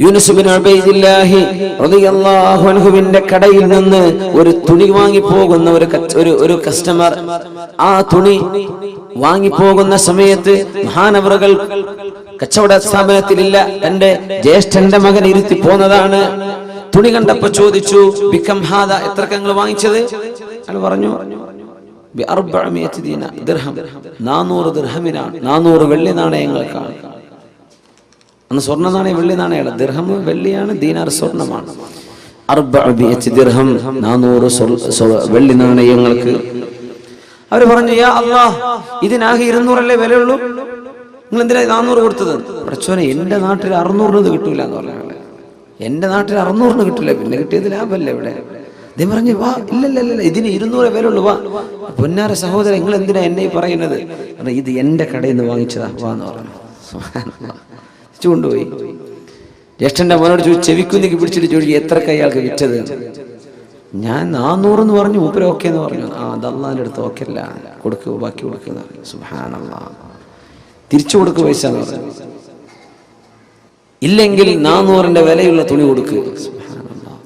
Yunus bin ഉബൈദില്ലാഹി റളിയല്ലാഹു അൻഹുവിന്റെ കടയിൽ നിന്ന് ഒരു തുണി വാങ്ങി പോകുന്ന ഒരു കസ്റ്റമർ ആ തുണി വാങ്ങി പോകുന്ന സമയത്ത് മഹാനവറുകൾ കച്ചവട സ്ഥാപനത്തിലില്ല, തന്റെ ജ്യേഷ്ഠന്റെ മകൻ ഇരുത്തി പോന്നതാണ്. തുണി കണ്ടപ്പോ ചോദിച്ചു, ബികം ഹാദ, എത്രക്കങ്ങൾ വാങ്ങിച്ചത്? അയാൾ പറഞ്ഞു 400 ദിർഹം, 400 ദിർഹമിനാണ്, 400 വെള്ളി നാണയങ്ങൾക്കാണ്. അന്ന് സ്വർണ്ണ നാണയം വെള്ളി നാണയല്ല, ദിർഹം വെള്ളിയാണ്, ദീനാർ സ്വർണ്ണമാണ്. 400 ദിർഹം, 400 വെള്ളി നാണയങ്ങൾക്ക്. അവര് പറഞ്ഞു, യാ അല്ലാഹ്, ഇതിനാകെ 200 വിലയുള്ളൂ, നിങ്ങൾ എന്തിനാ 400 കൊടുത്തത്? പഠിച്ചോനെ, എന്റെ നാട്ടിൽ 600 കിട്ടൂല എന്ന് പറഞ്ഞ, എന്റെ നാട്ടിൽ 600 കിട്ടില്ല, പിന്നെ കിട്ടിയത് ലാഭല്ലേ ഇവിടെ. അദ്ദേഹം പറഞ്ഞു, വാ, ഇല്ലല്ല, ഇതിന് 200 വിലയുള്ളൂ, വാ. പൊന്നാര സഹോദരൻ, നിങ്ങൾ എന്തിനാ എന്നെ പറയുന്നത്? ഇത് എന്റെ കടയിൽ നിന്ന് വാങ്ങിച്ചതാ, വാ എന്ന് പറഞ്ഞു. കൊണ്ടുപോയി ജ്യേഷ്ഠന്റെ മോനോട് ചോദിച്ചു, ചെവിക്കുന്നിക്ക് പിടിച്ചിട്ട് ചോദിച്ചു, എത്ര അയാൾക്ക് വിറ്റത്? ഞാൻ 400 എന്ന് പറഞ്ഞു. മൂപ്പര് ഓക്കെ എന്ന് പറഞ്ഞു. അത് അള്ളാന്റെ അടുത്ത് ഓക്കെ അല്ല, കൊടുക്കുക, ബാക്കി കൊടുക്കുക. സുബ്ഹാനല്ലാഹ്, തിരിച്ചു കൊടുക്കുക പൈസ എന്ന് പറഞ്ഞു. ഇല്ലെങ്കിൽ 400ന്റെ വിലയുള്ള തുണി കൊടുക്കുക. സുബ്ഹാനല്ലാഹ്,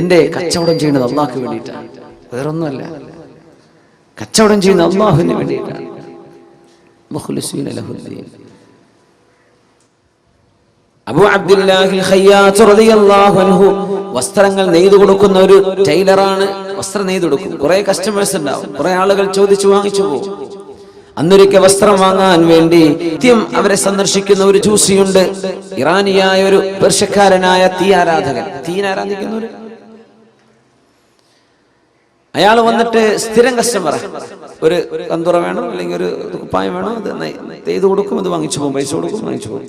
എന്റെ കച്ചവടം ചെയ്യുന്നത് അള്ളാഹ്ക്ക് വേണ്ടിയിട്ടാണ്, വേറൊന്നുമല്ല. കച്ചവടം ചെയ്യുന്നത് അള്ളാഹുവിന് വേണ്ടിയിട്ടാണ്. മുഖ്ലിസീന ലഹുദ്ദീൻ. അബൂ അബ്ദുല്ലാഹിൽ ഖയ്യാത്ത് റളിയല്ലാഹു അൻഹു വസ്ത്രങ്ങൾ നെയ്തു കൊടുക്കുന്ന ഒരു ടൈലറാണ്. വസ്ത്രം നെയ്തു കൊടുക്കും. കുറെ കസ്റ്റമേഴ്സ് ഉണ്ടാവും, കുറെ ആളുകൾ ചോദിച്ചു വാങ്ങിച്ചു പോകും. അന്നൊരിക്കൽ വസ്ത്രം വാങ്ങാൻ വേണ്ടി നിത്യം അവരെ സന്ദർശിക്കുന്ന ഒരു ജൂസിയുണ്ട്. ഇറാനിയായ ഒരു പേർഷ്യക്കാരനായ തീ ആരാധിക്കുന്ന അയാൾ വന്നിട്ട് സ്ഥിരം കസ്റ്റമർ. ഒരു കന്തുറ വേണം, അല്ലെങ്കിൽ ഒരു കുപ്പായം വേണം, അത് നെയ്തു കൊടുക്കും, അത് വാങ്ങിച്ചു പോകും, പൈസ കൊടുക്കും, വാങ്ങിച്ചു പോകും.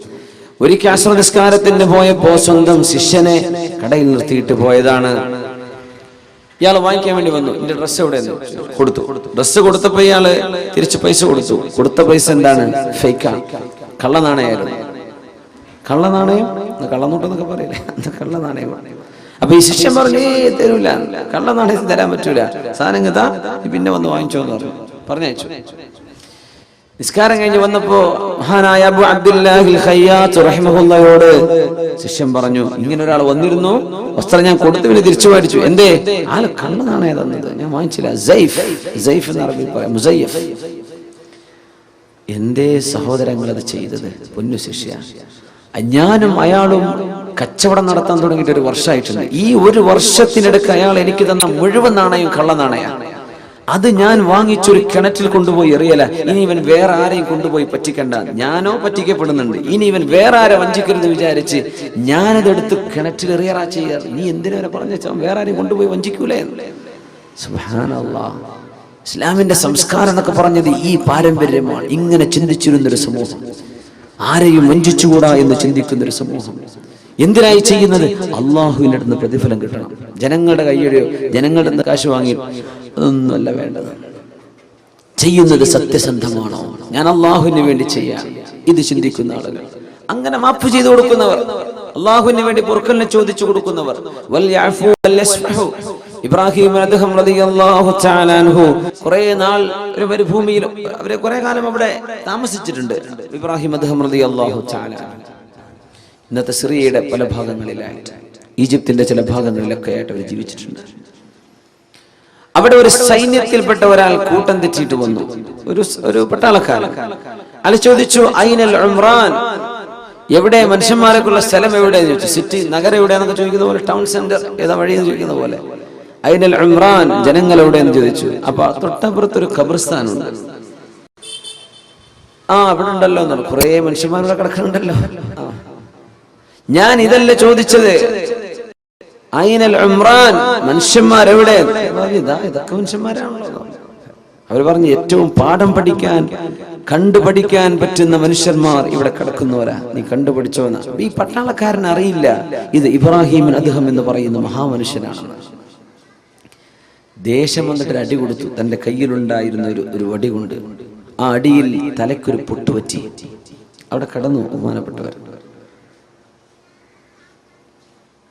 ഒരിക്കൽ അസ്ർ നിസ്കാരത്തിന് പോയപ്പോ സ്വന്തം ശിഷ്യനെ കടയിൽ നിർത്തിയിട്ട് പോയതാണ്. ഇയാൾ വാങ്ങിക്കാൻ വേണ്ടി വന്നു. എന്റെ ഡ്രസ്സ് എവിടെ കൊടുത്തു. ഡ്രസ്സ് കൊടുത്തപ്പോ ഇയാള് തിരിച്ച് പൈസ കൊടുത്തു. കൊടുത്ത പൈസ എന്താണ്? ഫേക്കാണ്, കള്ളനാണയായിരുന്നു. കള്ളനാണയം, കള്ളനോട്ടെന്നൊക്കെ പറയില്ലേ, അത് കള്ളനാണയമാണ്. അപ്പൊ ഈ ശിഷ്യൻ പറഞ്ഞു, തരൂല, കള്ളനാണയത്തിന് തരാൻ പറ്റൂല, സാധനം താ, പിന്നെ വന്ന് വാങ്ങിച്ചോന്ന് പറഞ്ഞയച്ചു. നിസ്കാരം കഴിഞ്ഞ് വന്നപ്പോ മഹാനായ അബൂ അബ്ദുല്ലാഹിൽ ഖയ്യാത്ത് റഹിമഹുല്ലാഹയോട് ശിഷ്യൻ പറഞ്ഞു, ഇങ്ങനെ ഒരാൾ വന്നിരുന്നു, വസ്ത്രം ഞാൻ കൊടുത്തു, പിന്നെ തിരിച്ചു മേടിച്ചു. എന്തേ? ആള് കള്ളനാണയ തന്നത്, ഞാൻ വാങ്ങിച്ചില്ല. സൈഫ് എന്ന് അറബിൽ പറയാം, മുസയ്യഫ്. എന്തേ സഹോദരങ്ങൾ അത് ചെയ്തത്? പൊന്നു ശിഷ്യ, ഞാനും അയാളും കച്ചവടം നടത്താൻ തുടങ്ങിയിട്ട് 1 വർഷമായിട്ടുണ്ട്. ഈ 1 വർഷത്തിനിടയ്ക്ക് അയാൾ എനിക്ക് തന്ന മുഴുവൻ നാണയം കള്ളനാണയാണ്. അത് ഞാൻ വാങ്ങിച്ചൊരു കിണറ്റിൽ കൊണ്ടുപോയി എറിയല. ഇനി ഇവൻ വേറെ ആരെയും കൊണ്ടുപോയി പറ്റിക്കണ്ട, ഞാനോ പറ്റിക്കപ്പെടുന്നുണ്ട്, ഇനി ഇവൻ വേറെ ആരെ വഞ്ചിക്കരുത് വിചാരിച്ച് ഞാനതെടുത്ത് കിണറ്റിൽ എറിയറാ ചെയ്യാറ്. നീ എന്തിനവരെ പറഞ്ഞ വേറെ ആരെയും കൊണ്ടുപോയി വഞ്ചിക്കൂലേ? സുബ്ഹാനല്ലാഹ്, ഇസ്ലാമിന്റെ സംസ്കാരം എന്നൊക്കെ പറഞ്ഞത് ഈ പാരമ്പര്യമാണ്. ഇങ്ങനെ ചിന്തിച്ചിരുന്നൊരു സമൂഹം, ആരെയും വഞ്ചിച്ചുകൂടാ എന്ന് ചിന്തിക്കുന്നൊരു സമൂഹം. എന്തിനായി ചെയ്യുന്നത്? അള്ളാഹുവിന്റെ അടുത്ത് പ്രതിഫലം കിട്ടണം. ജനങ്ങളുടെ കയ്യിലെയോ ജനങ്ങളുടെ അടുത്ത് കാശ് വാങ്ങി അതൊന്നുമല്ല വേണ്ടത്. ചെയ്യുന്നത് സത്യസന്ധമാണോ? ഞാൻ അള്ളാഹുവിന് വേണ്ടി ചെയ്യാം, ഇത് ചിന്തിക്കുന്ന ആളുകൾ. അങ്ങനെ മാപ്പ് ചെയ്തു കൊടുക്കുന്നവർ, അള്ളാഹുവിന് വേണ്ടി പൊറുക്കലിനെ ചോദിച്ചു കൊടുക്കുന്നവർ. ഇബ്രാഹിം റളിയല്ലാഹു തആല അൻഹു കുറെ നാൾ ഒരു മരുഭൂമിയിൽ, അവരെ കുറെ കാലം അവിടെ താമസിച്ചിട്ടുണ്ട്. ഇബ്രാഹിം റളിയല്ലാഹു തആല ഇന്നത്തെ സിറിയയുടെ പല ഭാഗങ്ങളിലായിട്ട്, ഈജിപ്തിന്റെ ചില ഭാഗങ്ങളിലൊക്കെ ആയിട്ട് അവർ ജീവിച്ചിട്ടുണ്ട്. അവിടെ ഒരു സൈന്യത്തിൽപ്പെട്ട ഒരാൾ കൂട്ടം തെറ്റിയിട്ട് വന്നു, ഒരു പട്ടാളക്കാരൻ. അയാൾ ചോദിച്ചു, ഐനൽ ഉംറാൻ, എവിടെ മനുഷ്യന്മാരൊക്കെയുള്ള സ്ഥലം എവിടെയെന്ന് ചോദിച്ചു. സിറ്റി, നഗരം എവിടെയാണെന്നൊക്കെ ചോദിക്കുന്ന പോലെ, ടൗൺ സെന്റർ ഏതാ വഴിയെന്ന് ചോദിക്കുന്ന പോലെ, ഐനൽ ഉംറാൻ, ജനങ്ങൾ എവിടെയെന്ന് ചോദിച്ചു. അപ്പൊ തൊട്ടപ്പുറത്തൊരു ഖബർസ്ഥാനുണ്ട്. അവിടെ ഉണ്ടല്ലോ എന്നാണ്, കുറെ മനുഷ്യന്മാരുടെ കിടക്കുന്നുണ്ടല്ലോ. ഞാൻ ഇതല്ല ചോദിച്ചത്, ഐനൽ ഉംറാൻ, മനുഷ്യന്മാരെവിടെ? ഇതൊക്കെ മനുഷ്യന്മാരാണല്ലോ. അവർ പറഞ്ഞു, ഏറ്റവും പാഠം പഠിക്കാൻ, കണ്ടുപഠിക്കാൻ പറ്റുന്ന മനുഷ്യന്മാർ ഇവിടെ കിടക്കുന്നവരാ, നീ കണ്ടുപഠിച്ചോന്ന. ഈ പട്ടാളക്കാരൻ അറിയില്ല ഇത് ഇബ്രാഹിം അദ്ഹം എന്ന് പറയുന്ന മഹാമനുഷ്യനാണെന്ന്. ദേശം വന്നിട്ട് അടി കൊടുത്തു. തന്റെ കയ്യിലുണ്ടായിരുന്ന ഒരു വടി കൊണ്ട് ആ അടിയിൽ തലയ്ക്കൊരു പൊട്ടുപറ്റി. അവിടെ കടന്നു ബഹുമാനപ്പെട്ടവർ.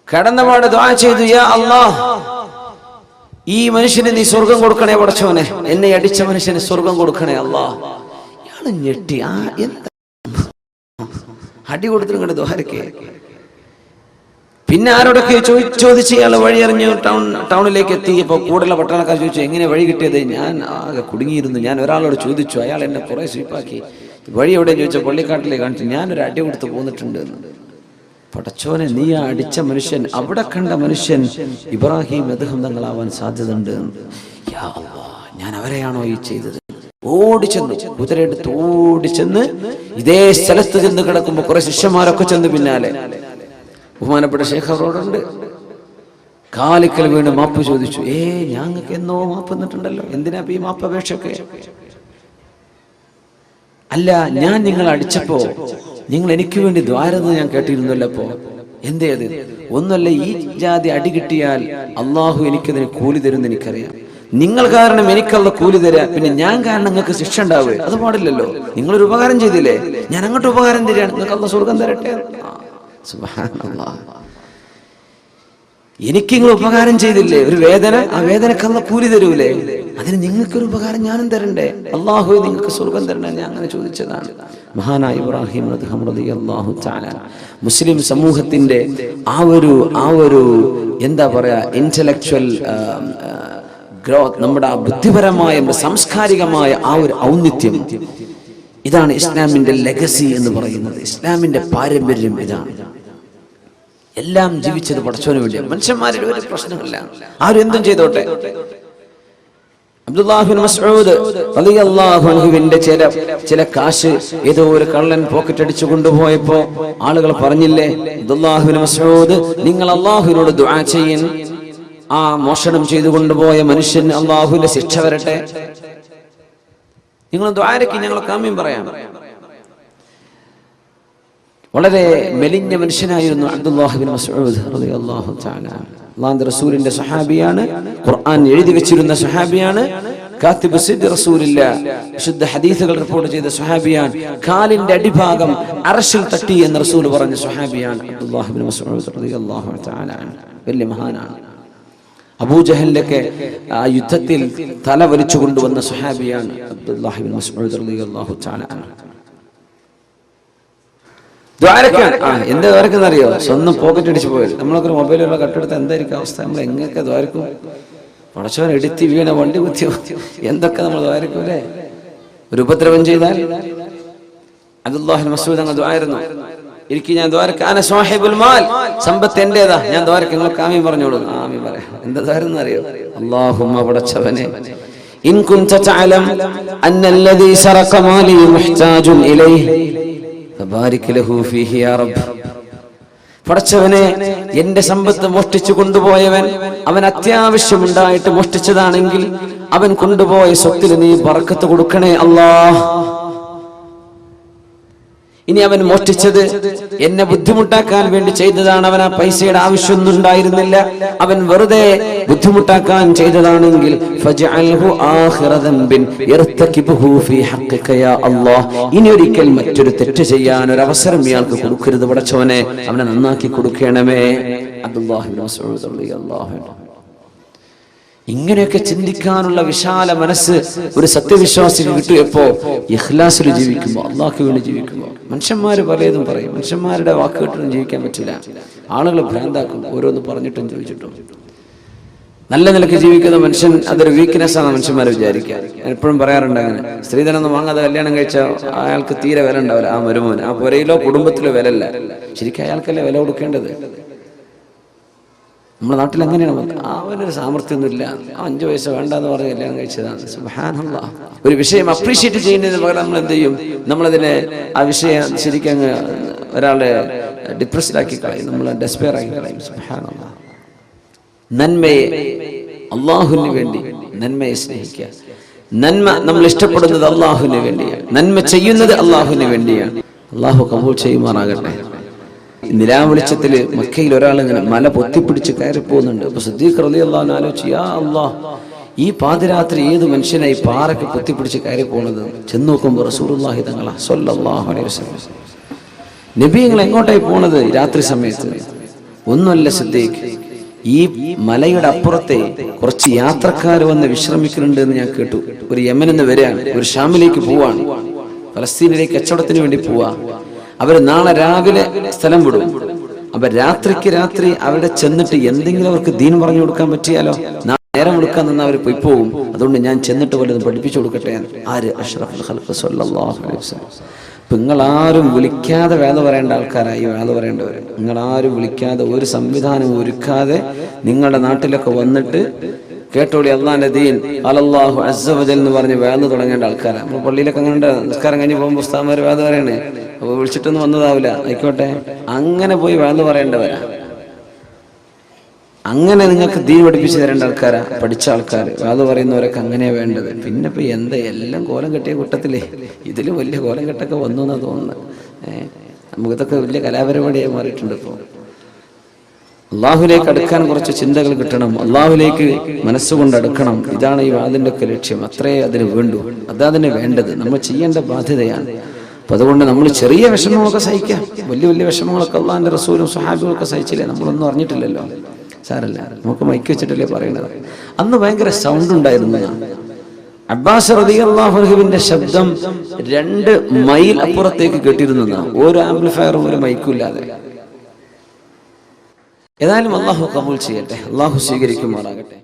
കടന്നപാട് ദുആ ചെയ്തു, യാ അല്ലാഹ്, ഈ മനുഷ്യന് നീ സ്വർഗം കൊടുക്കണേ പടച്ചോനെ, എന്നെ അടിച്ച മനുഷ്യന് സ്വർഗം കൊടുക്കണേ അല്ലാഹ്. ഇയാള് ഞെട്ടി, എന്താ അടി കൊടുത്തിട്ട് ദുആരക്കെ? പിന്നെ ആരോടൊക്കെ ചോദിച്ച് ഇയാൾ വഴി അറിഞ്ഞു ടൗണിലേക്ക് എത്തിയപ്പോൾ കൂടുതലുള്ള പട്ടണക്കാർ ചോദിച്ചു എങ്ങനെ വഴി കിട്ടിയത്? ഞാൻ ആകെ കുടുങ്ങിയിരുന്നു. ഞാൻ ഒരാളോട് ചോദിച്ചു, അയാൾ എന്നെ കുറെ സ്വീപ്പാക്കി. വഴി എവിടെ ചോദിച്ചാൽ പള്ളിക്കാട്ടിലേക്ക് കാണിച്ചു. ഞാനൊരു അടി കൊടുത്ത് പോന്നിട്ടുണ്ട് എന്ന്. പടച്ചോനെ, നീ ആ അടിച്ച മനുഷ്യൻ, അവിടെ കണ്ട മനുഷ്യൻ ഇബ്രാഹിം അദ്ദേഹം തങ്ങളാവാൻ സാധ്യതയുണ്ട്. യാ അല്ലാഹ്, ഞാൻ അവരെയാണോ ഈ ചെയ്തത്? ഓടിച്ചെന്നു, കുതിരയെടുത്ത് ഓടിച്ചെന്ന് ഇതേ സ്ഥലത്ത് ചെന്ന് കിടക്കുമ്പോ കുറെ ശിഷ്യന്മാരൊക്കെ ചെന്ന് പിന്നാലെ. ബഹുമാനപ്പെട്ട ശൈഖ് അവരോടുണ്ട്, കാലിക്കൽ വീണ് മാപ്പ് ചോദിച്ചു. ഞങ്ങൾക്ക് എന്നോ മാപ്പ് തന്നിട്ടുണ്ടല്ലോ, എന്തിനാ ഈ മാപ്പ് അപേക്ഷയൊക്കെ? അല്ല, ഞാൻ നിങ്ങൾ അടിച്ചപ്പോ നിങ്ങൾ എനിക്ക് വേണ്ടി ദ്വാരെന്ന് ഞാൻ കേട്ടിരുന്നല്ലോ. അപ്പോ എന്തേത്? ഒന്നല്ല, ഈ ജാതി അടി കിട്ടിയാൽ അള്ളാഹു എനിക്കതിന് കൂലി തരുമെന്ന് എനിക്കറിയാം. നിങ്ങൾ കാരണം എനിക്കുള്ള കൂലി തരാ, പിന്നെ ഞാൻ കാരണം നിങ്ങൾക്ക് ശിക്ഷ ഉണ്ടാവുക? അത് പാടില്ലല്ലോ. നിങ്ങളൊരു ഉപകാരം ചെയ്തില്ലേ, ഞാൻ അങ്ങോട്ട് ഉപകാരം തരികയാണ്, നിങ്ങൾക്ക് അള്ളാഹ് സ്വർഗം തരട്ടെ. സുബ്ഹാനല്ലാഹ്, എനിക്ക് നിങ്ങൾ ഉപകാരം ചെയ്തില്ലേ, ഒരു വേദന, ആ വേദനക്കുള്ള കൂലി തരൂലേ? അതിന് നിങ്ങൾക്കൊരു ഉപകാരം ഞാനും തരണ്ടേ? അള്ളാഹു നിങ്ങൾക്ക് സ്വർഗം തരണ്ടേ? ഞാൻ അങ്ങനെ ചോദിച്ചതാണ്. മഹാനായ ഇബ്രാഹിം റളിയല്ലാഹു തആല മുസ്ലിം സമൂഹത്തിന്റെ ആ ഒരു എന്താ പറയാ, ഇന്റലക്ച്വൽ ഗ്രോത്ത്, നമ്മുടെ ആ ബുദ്ധിപരമായ സാംസ്കാരികമായ ആ ഒരു ഔന്നിത്യം, ഇതാണ് ഇസ്ലാമിന്റെ ലെഗസി എന്ന് പറയുന്നത്. ഇസ്ലാമിന്റെ പാരമ്പര്യം ഇതാണ്. എല്ലാം ജീവിച്ചത് പടച്ചോന് വേണ്ടിയാണ്. മനുഷ്യന്മാരുടെ ഒരു പ്രശ്നമില്ല, ആരും എന്തും ചെയ്തോട്ടെ. അബ്ദുല്ലാഹ് ബിൻ മസ്ഊദ് റളിയല്ലാഹു അൻഹുവിന്റെ ചില കാശ് ഏതോ ഒരു കള്ളൻ പോക്കറ്റ് അടിച്ചു കൊണ്ടുപോയപ്പോ ആളുകൾ പറഞ്ഞില്ലേ, അബ്ദുല്ലാഹ് ബിൻ മസ്ഊദ്, നിങ്ങൾ അല്ലാഹുവിനോട് ദുആ ചെയ്യൻ, ആ മോഷണം ചെയ്തു കൊണ്ടുപോയ മനുഷ്യന് അല്ലാഹുവിന്റെ ശിക്ഷ വരട്ടെ. നിങ്ങൾ ദുആരക്ക് ഞങ്ങൾ കാമ്യം പറയാം. വളരെ മെലിഞ്ഞ മനുഷ്യനായിരുന്നു അബ്ദുല്ലാഹ് ബിൻ മസ്ഊദ് റളിയല്ലാഹു തആല. അല്ലാഹുവിന്റെ റസൂലിന്റെ സ്വഹാബിയാണ്, ഖുർആൻ എഴുതി വെച്ചിരുന്ന സ്വഹാബിയാണ്, കാത്തിബ് സിദ്ദ് റസൂലില്ലാഹ്, വിശുദ്ധ ഹദീസുകൾ റിപ്പോർട്ട് ചെയ്ത സ്വഹാബിയാണ്. കാലിന്റെ അടിഭാഗം അർശിൽ തട്ടി എന്ന് റസൂൽ പറഞ്ഞ സ്വഹാബിയാണ് അബ്ദുല്ലാഹ് ബിൻ മസ്ഊദ് റളിയല്ലാഹു തആല. വലിയ മഹാനാണ്. അബൂജഹലിലൊക്കെ ആ യുദ്ധത്തിൽ തല വലിച്ചു കൊണ്ടുവന്ന സ്വഹാബിയാണ് അബ്ദുല്ലാഹ് ബിൻ മസ്ഊദ് റളിയല്ലാഹു തആല. എന്താ ദ്വാരക്കെന്നറിയോ? സ്വന്തം പോക്കറ്റ് അടിച്ചു പോയത്. നമ്മളൊക്കെ ഒരു മൊബൈലുള്ള കട്ടെടുത്ത എന്തായിരിക്കും അവസ്ഥ? നമ്മൾ എങ്ങനെയൊക്കെ ദ്വാരക്കും? പടച്ചവൻ എടുത്തി വീണ, വണ്ടി കുത്തിയോ, എന്തൊക്കെ നമ്മൾ ദ്വാരക്കും അല്ലേ? ഒരു ഉപദ്രവം ചെയ്താൽ അബ്ദുല്ലാഹ് ബിൻ മസ്ഊദ് അങ്ങ് ദ്വാരുന്നു, എനിക്ക് ഞാൻ ദ്വാരക്ക്, അന സാഹിബുൽ മാൽ, സമ്പത്ത് എന്റേതാ, ഞാൻ ദ്വാരക്ക്, നിങ്ങൾ ആമീൻ പറഞ്ഞോളൂ. ആമീൻ പറയാം. എന്താ ദ്വാരം അറിയോ? അല്ലാഹുമ്മ പടച്ചവനെ, ഇൻ കുൻത തഅലം അന്നല്ലദീ സറഖ മാലി മുഹ്താജുൻ ഇലൈഹി ഫബാരിക് ലഹു ഫീഹി യാ റബ്ബ്. പടച്ചവനെ, എന്റെ സമ്പത്ത് മോഷ്ടിച്ചു കൊണ്ടുപോയവൻ, അവൻ അത്യാവശ്യമുണ്ടായിട്ട് മോഷ്ടിച്ചതാണെങ്കിൽ അവൻ കൊണ്ടുപോയ സ്വത്തിൽ നീ ബർക്കത്ത് കൊടുക്കണേ അല്ലാഹ്. ഇനി അവൻ മോഷ്ടിച്ചത് എന്നെ ബുദ്ധിമുട്ടാക്കാൻ വേണ്ടി ചെയ്തതാണ്, അവൻ ആ പൈസയുടെ ആവശ്യമൊന്നും ഉണ്ടായിരുന്നില്ല, അവൻ വെറുതെ ബുദ്ധിമുട്ടാക്കാൻ ചെയ്തതാണെങ്കിൽ ഫജ്അൽഹു ആഖിറ ദംബിൻ യർതകിബുഹു ഫീ ഹഖ്ഖിക യാ അല്ലാഹ്. ഇനി ഒരിക്കൽ മറ്റൊരു തെറ്റ് ചെയ്യാൻ ഒരു അവസരം ഇയാൾക്ക് കൊടുക്കരുത് പടച്ചവനെ, അവനെ നന്നാക്കി കൊടുക്കണമേ. അബ്ദുല്ലാഹ് ബിൻ മസ്ഊദ് റളിയല്ലാഹു അൻഹു. ഇങ്ങനെയൊക്കെ ചിന്തിക്കാനുള്ള വിശാല മനസ്സ് ഒരു സത്യവിശ്വാസിക്ക് കിട്ടിയപ്പോ, ഇഖ്ലാസിൽ ജീവിക്കുമ്പോ, അള്ളാഹ്ക്ക് വേണ്ടി ജീവിക്കുമ്പോ. മനുഷ്യന്മാര് പലതും പറയും, മനുഷ്യന്മാരുടെ വാക്ക് കേട്ടൊന്നും ജീവിക്കാൻ പറ്റില്ല. ആളുകൾ ഭ്രാന്താക്കും, ഓരോന്ന് പറഞ്ഞിട്ടും ചോദിച്ചിട്ടും. നല്ല നിലയ്ക്ക് ജീവിക്കുന്ന മനുഷ്യൻ അതൊരു വീക്ക്നെസ് ആണ് മനുഷ്യന്മാരെ വിചാരിക്കുക. ഞാൻ എപ്പോഴും പറയാറുണ്ട്, അങ്ങനെ സ്ത്രീധനൊന്നും വാങ്ങാതെ കല്യാണം കഴിച്ചാൽ അയാൾക്ക് തീരെ വില ഉണ്ടാവില്ല. ആ മരുമോന്, ആ പുരയിലോ കുടുംബത്തിലോ വില ഇല്ല. ശരിക്കും അയാൾക്കല്ലേ വില കൊടുക്കേണ്ടത്. നമ്മുടെ നാട്ടിൽ അങ്ങനെയാണ്. അവനൊരു സാമർത്ഥ്യമൊന്നുമില്ല, 5 വയസ്സ് വേണ്ടെന്ന് പറഞ്ഞ് കല്യാണം കഴിച്ചതാണ്. സുബ്ഹാനല്ലാഹ്. ഒരു വിഷയം അപ്രീഷിയേറ്റ് ചെയ്യുന്നതിന് പകരം നമ്മൾ എന്ത് ചെയ്യും? നമ്മളതിനെ, ആ വിഷയം ശരിക്കും ഒരാളെ ഡിപ്രസ്ഡാക്കി കളയും, നമ്മൾ ഡെസ്പെയർ ആക്കി കളയും. സുബ്ഹാനല്ലാഹ്. നന്മയെ, അള്ളാഹുവിന് വേണ്ടി നന്മയെ സ്നേഹിക്കുക. നന്മ നമ്മൾ ഇഷ്ടപ്പെടുന്നത് അള്ളാഹുവിന് വേണ്ടിയാണ്, നന്മ ചെയ്യുന്നത് അള്ളാഹുവിന് വേണ്ടിയാണ്. അള്ളാഹു കബൂൽ ചെയ്യുമാറാകട്ടെ. നിലാവെളിച്ചത്തില് മക്കയിൽ ഒരാൾ ഇങ്ങനെ മല പൊത്തിപ്പിടിച്ച് കയറി പോകുന്നുണ്ട്. അപ്പൊ സിദ്ദീഖ് റളിയല്ലാഹു അൻഹു ആലോചിച്ചു, യാ അല്ലാഹ്, ഈ പാതിരാത്രി ഏത് മനുഷ്യനായി പാറയ്ക്ക് പൊത്തിപ്പിടിച്ച് കയറി പോണത്? ചെന്ന് നോക്കുമ്പോൾ റസൂലുള്ളാഹി തങ്ങളാ സ്വല്ലല്ലാഹു അലൈഹി വസല്ലം. നബി നിങ്ങൾ എങ്ങോട്ടായി പോണത് രാത്രി സമയത്ത്? ഒന്നുമല്ല സിദ്ദീഖ്, ഈ മലയുടെ അപ്പുറത്തെ കുറച്ച് യാത്രക്കാർ വന്ന് വിശ്രമിക്കുന്നുണ്ട് എന്ന് ഞാൻ കേട്ടു. ഒരു യമനിൽ നിന്ന് വരികയാണ്, ഒരു ഷാമിലേക്ക് പോവാണ്, ഫലസ്തീനിലേക്ക് കച്ചവടത്തിന് വേണ്ടി പോവാ. അവർ നാളെ രാവിലെ സ്ഥലം വിടും. അപ്പൊ രാത്രിക്ക് രാത്രി അവിടെ ചെന്നിട്ട് എന്തെങ്കിലും അവർക്ക് ദീൻ പറഞ്ഞു കൊടുക്കാൻ പറ്റിയാലോ, നേരം കൊടുക്കാൻ നിന്ന് അവർ പോയി പോകും. അതുകൊണ്ട് ഞാൻ ചെന്നിട്ട് വല്ലതും പഠിപ്പിച്ചു കൊടുക്കട്ടെ. ആര്? അഷ്റഫുൽ ഖൽഖ് സ്വല്ലല്ലാഹു അലൈഹി വസല്ലം. ഇപ്പൊ നിങ്ങളാരും വിളിക്കാതെ വേദ പറയേണ്ട ആൾക്കാരായി വേദ പറയേണ്ടവർ. നിങ്ങളാരും വിളിക്കാതെ, ഒരു സംവിധാനം ഒരുക്കാതെ നിങ്ങളുടെ നാട്ടിലൊക്കെ വന്നിട്ട് കേട്ടോളി അള്ളാന്റെ ദീൻ അലല്ലാഹു അസ്സ വജൽ എന്ന് പറഞ്ഞ് വേദ തുടങ്ങേണ്ട ആൾക്കാരാണ്. നമ്മൾ പള്ളിയിലൊക്കെ അങ്ങനെ നിസ്കാരം കഴിഞ്ഞ് പോകുമ്പോൾ ഉസ്താദ്മാർ വേദ പറയണേ, അപ്പോൾ വിളിച്ചിട്ടൊന്നും വന്നതാവില്ല, ആയിക്കോട്ടെ. അങ്ങനെ പോയി വേദ പറയേണ്ടവരാ. അങ്ങനെ നിങ്ങൾക്ക് ദീൻ പഠിപ്പിച്ചു തരേണ്ട ആൾക്കാരാ, പഠിച്ച ആൾക്കാർ. വേദ പറയുന്നവരൊക്കെ അങ്ങനെയാ വേണ്ടത്. പിന്നെ ഇപ്പൊ എന്താ എല്ലാം കോലം കെട്ടിയ കൂട്ടത്തിലേ ഇതിലും വലിയ കോലം കെട്ടൊക്കെ വന്നു എന്നാ തോന്നുന്നത്. നമുക്കിതൊക്കെ വലിയ കലാപരിപാടിയായി മാറിയിട്ടുണ്ട്. ഇപ്പോൾ അള്ളാഹുലേക്ക് അടുക്കാൻ കുറച്ച് ചിന്തകൾ കിട്ടണം, അള്ളാഹുലേക്ക് മനസ്സുകൊണ്ട് അടുക്കണം. ഇതാണ് ഈ വാദിന്റെ ഒക്കെ ലക്ഷ്യം. അത്രേ അതിന് വേണ്ടു, അതതിന് വേണ്ടത്, നമ്മൾ ചെയ്യേണ്ട ബാധ്യതയാണ്. അപ്പൊ അതുകൊണ്ട് നമ്മൾ ചെറിയ വിഷമങ്ങളൊക്കെ സഹിക്കാം. വലിയ വലിയ വിഷമങ്ങളൊക്കെ അള്ളാഹിന്റെ റസൂലും സ്വഹാബികളൊക്കെ സഹിച്ചില്ലേ, നമ്മളൊന്നും അറിഞ്ഞിട്ടില്ലല്ലോ. സാരല്ല, നമുക്ക് മൈക്ക് വെച്ചിട്ടല്ലേ പറയണത്. അന്ന് ഭയങ്കര സൗണ്ട് ഉണ്ടായിരുന്നു. അബ്ബാസ് റളിയല്ലാഹു അൻഹുവിന്റെ ശബ്ദം 2 മൈൽ അപ്പുറത്തേക്ക് കേട്ടിരുന്നതാണ്, ഒരു ആംപ്ലിഫയറും ഒരു മൈക്കും ഇല്ലാതെ. ഏതായാലും അള്ളാഹു കബൂൽ ചെയ്യട്ടെ, അള്ളാഹു സ്വീകരിക്കുമാറാകട്ടെ.